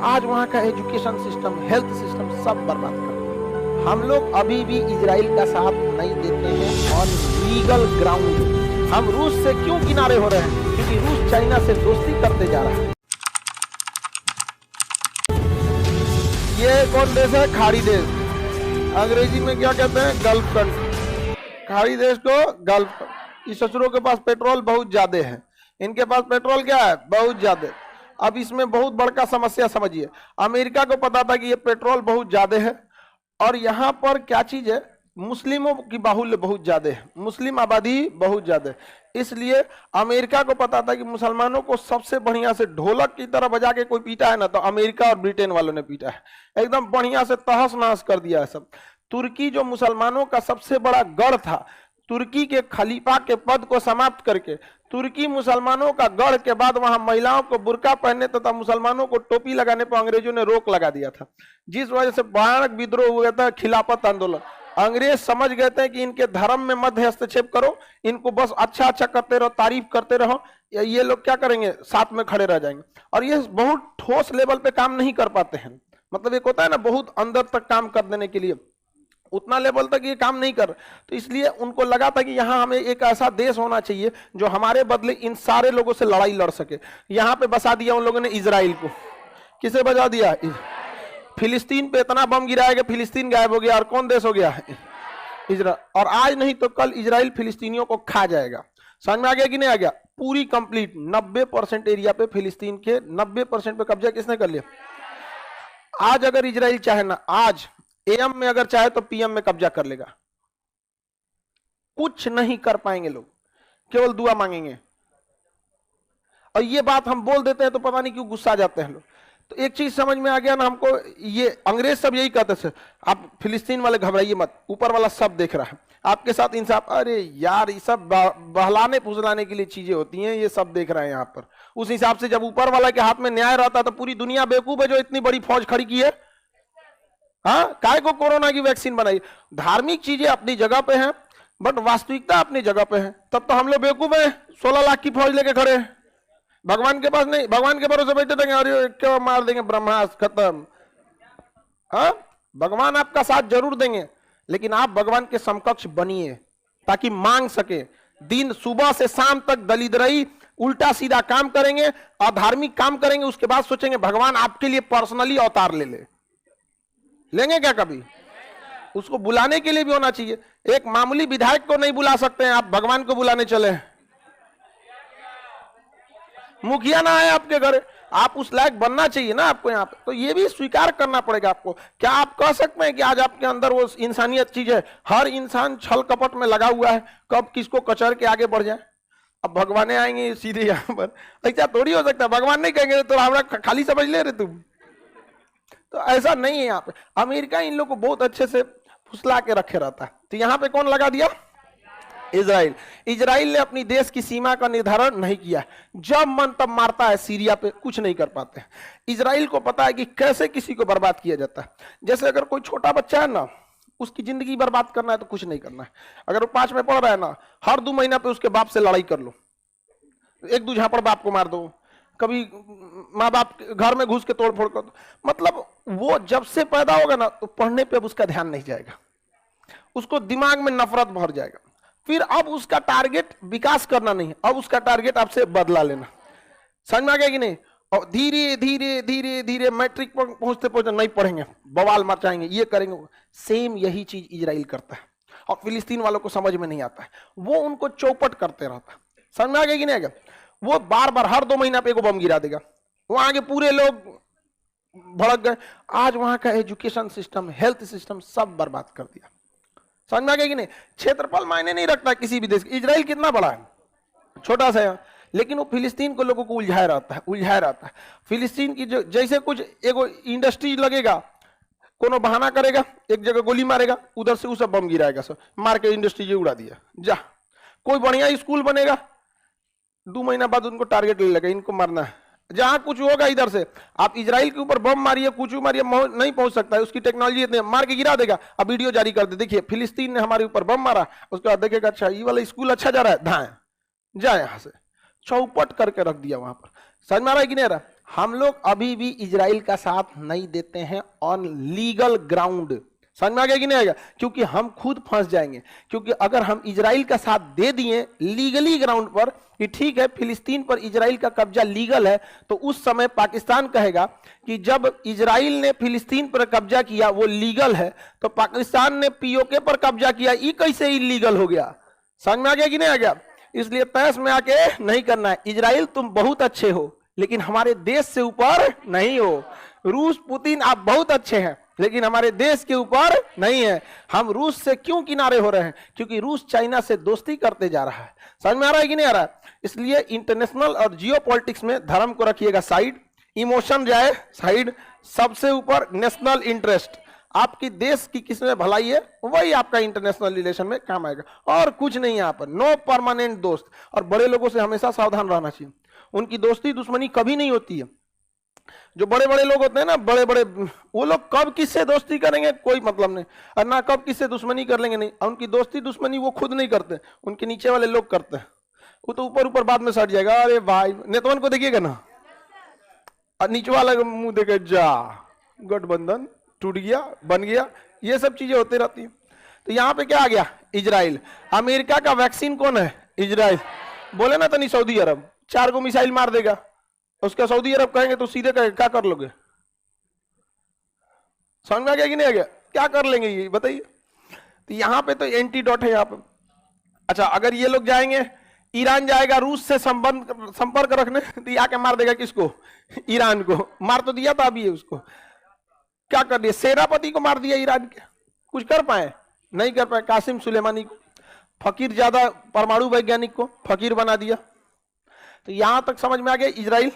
आज वहाँ का एजुकेशन सिस्टम, हेल्थ सिस्टम सब बर्बाद कर दिया। हम लोग अभी भी इजराइल का साथ नहीं देते हैं ऑन लीगल ग्राउंड। हम रूस से क्यों किनारे हो रहे हैं? क्योंकि रूस चाइना से दोस्ती करते जा रहा है। ये कौन देश है? खाड़ी देश। अंग्रेजी में क्या कहते हैं? Gulf country. खाड़ी देश को गल्फ। इस ससुरों के पास पेट्रोल बहुत ज्यादा है, इनके पास पेट्रोल क्या है? बहुत ज्यादा। अब इसमें बहुत बड़का समस्या समझिए, अमेरिका को पता था कि ये पेट्रोल बहुत ज्यादा है और यहाँ पर क्या चीज है, मुस्लिमों की बाहुल्य बहुत ज्यादा है, मुस्लिम आबादी बहुत ज्यादा है। इसलिए अमेरिका को पता था कि मुसलमानों को सबसे बढ़िया से ढोलक की तरह बजा के कोई पीटा है ना, तो अमेरिका और ब्रिटेन वालों ने पीटा है, एकदम बढ़िया से तहस नहस कर दिया है सब। तुर्की जो मुसलमानों का सबसे बड़ा गढ़ था, तुर्की के खलीफा के पद को समाप्त करके तुर्की मुसलमानों का गढ़ के बाद वहां महिलाओं को बुर्का पहनने तथा मुसलमानों को टोपी लगाने पर अंग्रेजों ने रोक लगा दिया था, जिस वजह से भयानक विद्रोह हुआ था, खिलाफत आंदोलन। अंग्रेज समझ गए थे कि इनके धर्म में मध्य हस्तक्षेप करो, इनको बस अच्छा अच्छा करते रहो, तारीफ करते रहो, ये लोग क्या करेंगे, साथ में खड़े रह जाएंगे। और ये बहुत ठोस लेवल पे काम नहीं कर पाते हैं, मतलब एक होता है ना बहुत अंदर तक काम कर देने के लिए, उतना लेवल तक ये काम नहीं कर। तो इसलिए उनको लगा था कि यहाँ हमें एक ऐसा देश होना चाहिए जो हमारे बदले इन सारे लोगों से लड़ाई लड़ सके। यहाँ पे बसा दिया उन लोगों ने इजराइल को। किसे बजा दिया? फिलिस्तीन पे इतना बम गिराया कि फिलिस्तीन गायब हो गया, और कौन देश हो गया? इजराइल। और आज नहीं तो कल इजराइल फिलिस्तीनियों को खा जाएगा। समझ में आ गया कि नहीं आ गया? पूरी कंप्लीट 90% एरिया पे फिलिस्तीन के 90% पे कब्जा किसने कर लिया? आज अगर इजराइल चाहे ना, आज एम में अगर चाहे तो पीएम में कब्जा कर लेगा। कुछ नहीं कर पाएंगे लोग, केवल दुआ मांगेंगे। और ये बात हम बोल देते हैं तो पता नहीं क्यों गुस्सा जाते हैं लोग। तो एक चीज समझ में आ गया ना हमको, ये अंग्रेज सब यही कहते थे, आप फिलिस्तीन वाले घबराइए मत, ऊपर वाला सब देख रहा है, आपके साथ इंसाफ। अरे यार, ये सब बहलाने फुसलाने के लिए चीजें होती हैं, ये सब देख रहे हैं यहाँ पर। उस हिसाब से जब ऊपर वाला के हाथ में न्याय रहता तो पूरी दुनिया बेवकूफ है जो इतनी बड़ी फौज खड़ी की है। हाँ, काय को कोरोना की वैक्सीन बनाई। धार्मिक चीजें अपनी जगह पे हैं, बट वास्तविकता अपनी जगह पे है। तब तो हम लोग बेवकूफ हैं, 16 लाख की फौज लेके खड़े हैं, भगवान के पास नहीं, भगवान के भरोसे बैठे देंगे, अरे क्यों मार देंगे, ब्रह्मास्त्र खत्म। हाँ, भगवान आपका साथ जरूर देंगे, लेकिन आप भगवान के समकक्ष बनिए ताकि मांग सके। दिन सुबह से शाम तक दलिद्रई उल्टा सीधा काम करेंगे, अधार्मिक काम करेंगे, उसके बाद सोचेंगे भगवान आपके लिए पर्सनली अवतार ले लेंगे क्या कभी? उसको बुलाने के लिए भी होना चाहिए। एक मामूली विधायक को नहीं बुला सकते हैं आप, भगवान को बुलाने चले। मुखिया ना आए आपके घर, आप उस लायक बनना चाहिए ना आपको यहाँ पे। तो ये भी स्वीकार करना पड़ेगा आपको। क्या आप कह सकते हैं कि आज आपके अंदर वो इंसानियत चीज है? हर इंसान छल कपट में लगा हुआ है, कब किसको कचर के आगे बढ़ जाए। अब भगवान आएंगे सीधे यहाँ पर, ऐसा थोड़ी हो सकता है। भगवान नहीं कहेंगे तो हमारा खाली समझ ले रहे तुम, तो ऐसा नहीं है यहाँ पे। अमेरिका इन लोग को बहुत अच्छे से फुसला के रखे रहता है। तो यहाँ पे कौन लगा दिया? इजराइल। इजराइल ने अपनी देश की सीमा का निर्धारण नहीं किया, जब मन तब मारता है। सीरिया पे कुछ नहीं कर पाते। इजराइल को पता है कि कैसे किसी को बर्बाद किया जाता है। जैसे अगर कोई छोटा बच्चा है ना, उसकी जिंदगी बर्बाद करना है तो कुछ नहीं करना है। अगर वो 5 में पढ़ रहा है ना, हर 2 महीना पे उसके बाप से लड़ाई कर लो, 1-2 झापड़ बाप को मार दो, कभी माँ बाप घर में घुस के तोड़ फोड़ कर दो। मतलब वो जब से पैदा होगा ना, तो पढ़ने पे अब उसका ध्यान नहीं जाएगा, उसको दिमाग में नफरत भर जाएगा। फिर अब उसका टारगेट विकास करना नहीं है, अब उसका टारगेट आपसे बदला लेना। समझ में आ गया कि नहीं? और धीरे धीरे धीरे धीरे मैट्रिक पर पहुंचते पहुंचते नहीं पढ़ेंगे, बवाल मचाएंगे, ये करेंगे। सेम यही चीज इजराइल करता है, और फिलिस्तीन वालों को समझ में नहीं आता है, वो उनको चौपट करते रहता है। समझ में आ गया कि नहीं आ गया? वो बार बार हर 2 महीना पे एक बम गिरा देगा, वहां के पूरे लोग भड़क गए। आज वहां का एजुकेशन सिस्टम, हेल्थ सिस्टम सब बर्बाद कर दिया। समझ में आ गया कि नहीं? क्षेत्रफल मायने नहीं रखता किसी भी देश। इजराइल कितना बड़ा है? छोटा सा है, लेकिन वो फिलिस्तीन को लोगों को उलझाया रहता है। फिलिस्तीन की जो जैसे कुछ एगो इंडस्ट्री लगेगा, कोनो बहाना करेगा, एक जगह गोली मारेगा, उधर से उसे बम गिराएगा, सब मार के इंडस्ट्री उड़ा दिया जा। कोई बढ़िया स्कूल बनेगा, 2 महीना बाद उनको टारगेट ले लेगा, इनको मारना है। जहां कुछ होगा इधर से, आप इजराइल के ऊपर बम मारिए, कुछ मारिए, नहीं पहुंच सकता है, उसकी टेक्नोलॉजी इतनी, मार के गिरा देगा। अब वीडियो जारी कर दे, देखिए फिलिस्तीन ने हमारे ऊपर बम मारा, उसके बाद देखेगा अच्छा ये वाला स्कूल अच्छा जा रहा है, धाए जा यहां से, चौपट करके रख दिया वहां पर। समझ में आ रहा है कि नहीं आ रहा? हम लोग अभी भी इजराइल का साथ नहीं देते हैं ऑन लीगल ग्राउंड। समझ में आ गया कि नहीं आएगा? क्योंकि हम खुद फंस जाएंगे। क्योंकि अगर हम इजराइल का साथ दे दिए लीगली ग्राउंड पर कि ठीक है फिलिस्तीन पर इजराइल का कब्जा लीगल है, तो उस समय पाकिस्तान कहेगा कि जब इजराइल ने फिलिस्तीन पर कब्जा किया वो लीगल है, तो पाकिस्तान ने पीओके पर कब्जा किया, ये कैसे इलीगल हो गया? समझ में आ गया कि नहीं आ गया? इसलिए तहस में आके नहीं करना है। इजराइल तुम बहुत अच्छे हो लेकिन हमारे देश से ऊपर नहीं हो। रूस पुतिन आप बहुत अच्छे हैं लेकिन हमारे देश के ऊपर नहीं है। हम रूस से क्यों किनारे हो रहे हैं? क्योंकि रूस चाइना से दोस्ती करते जा रहा है। समझ में आ रहा है कि नहीं आ रहा है? इसलिए इंटरनेशनल और जियो पॉलिटिक्स में धर्म को रखिएगा साइड, इमोशन जाए साइड, सबसे ऊपर नेशनल इंटरेस्ट। आपकी देश की किसमें भलाई है वही आपका इंटरनेशनल रिलेशन में काम आएगा, और कुछ नहीं। यहाँ पर नो परमानेंट दोस्त। और बड़े लोगों से हमेशा सावधान रहना चाहिए, उनकी दोस्ती दुश्मनी कभी नहीं होती है। जो बड़े बड़े लोग होते हैं ना, बड़े बड़े, वो लोग कब किससे दोस्ती करेंगे कोई मतलब नहीं, और ना कब किससे दुश्मनी कर लेंगे नहीं। और उनकी दोस्ती दुश्मनी वो खुद नहीं करते, उनके नीचे वाले लोग करते हैं। वो तो ऊपर ऊपर बाद में सट जाएगा, अरे भाई नेतवन को देखिएगा ना, और नीचे वाला मुंह देखे जा गठबंधन टूट गया बन गया, ये सब चीजें होती रहती हैं। तो यहाँ पे क्या आ गया? इजराइल। अमेरिका का वैक्सीन कौन है? इजराइल। बोले ना तो नहीं सऊदी अरब 4 को मिसाइल मार देगा, उसका सऊदी अरब कहेंगे तो सीधे कहेंगे क्या कर लोगे? समझ में आ गया कि नहीं आ गया? क्या कर लेंगे ये बताइए? तो यहाँ पे तो एंटीडोट है यहाँ पे। अच्छा, अगर ये लोग जाएंगे, ईरान जाएगा रूस से संपर्क रखने, तो आके मार देगा किसको? ईरान को। मार तो दिया था अभी उसको, क्या कर दिया? सेनापति को मार दिया ईरान के। कुछ कर पाए? नहीं कर पाए। कासिम सुलेमानी को, फकीर ज्यादा परमाणु वैज्ञानिक को फकीर बना दिया। तो यहां तक समझ में आ गया इजराइल।